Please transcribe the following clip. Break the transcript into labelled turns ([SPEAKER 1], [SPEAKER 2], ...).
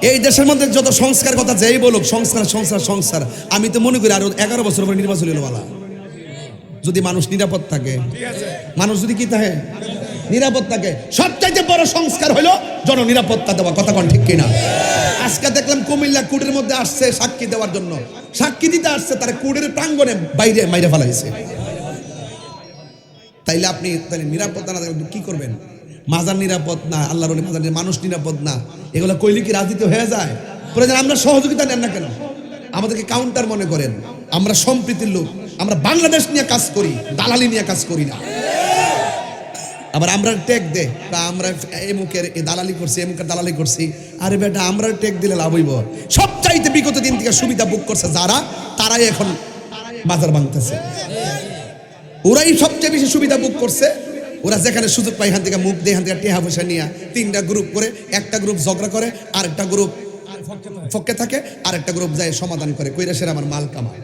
[SPEAKER 1] এই দেশের মধ্যে যত সংস্কার কথা যেই বলুক, সংস্কার সংস্কার সংস্কার, আমি তো মনে করি আরো 11 বছর পরে নির্বাচন হলো ভালো, যদি মানুষ নিরাপদ থাকে। মানুষ যদি কি থাকে, নিরাপদ থাকে। সবচাইতে বড় সংস্কার হলো জননিরাপত্তা দেওয়া, কথা কোন ঠিক কিনা? আজকে দেখলাম কুমিল্লা কোর্টের মধ্যে আসছে সাক্ষী দেওয়ার জন্য, সাক্ষী দিতে আসছে, তার কোর্টের প্রাঙ্গণে বাইরে মাইরে ফেলাইছে। তাইলে আপনি তাহলে নিরাপত্তা না কি করবেন? মাজার নিরাপদ না, আল্লাহর ওলি মাজার, মানুষ নিরাপদ না, এগুলো কইলে কি রাজনীতি হয়ে যায়? প্রয়োজন আমরা সহযোগিতা নেন না কেন? আমাদেরকে কাউন্টার মনে করেন, আমরা সম্প্রীতির লোক, আমরা বাংলাদেশ নিয়ে কাজ করি, দালালি নিয়ে কাজ করি না। আবার আমরা টেক দে, আমরা এমুকের দালালি করছি, এমুকের দালালি করছি। আরে বেটা, আমরা টেক দিলে লাভ হইব? সবচাইতে বিগত দিন থেকে সুবিধা বুক করছে যারা, তারাই এখন বাজার ভাঙতেছে। ওরাই সবচেয়ে বেশি সুবিধা বুক করছে। ওরা যেখানে সুযোগ পায় এখান থেকে মুখ দিয়ে, এখান থেকে টেহা পয়সা নিয়ে 3টা গ্রুপ করে, একটা গ্রুপ ঝগড়া করে, আরেকটা গ্রুপ ফক্কে থাকে, আরেকটা গ্রুপ যায় সমাধান করে, কইরা সেরা আমার মাল কামায়।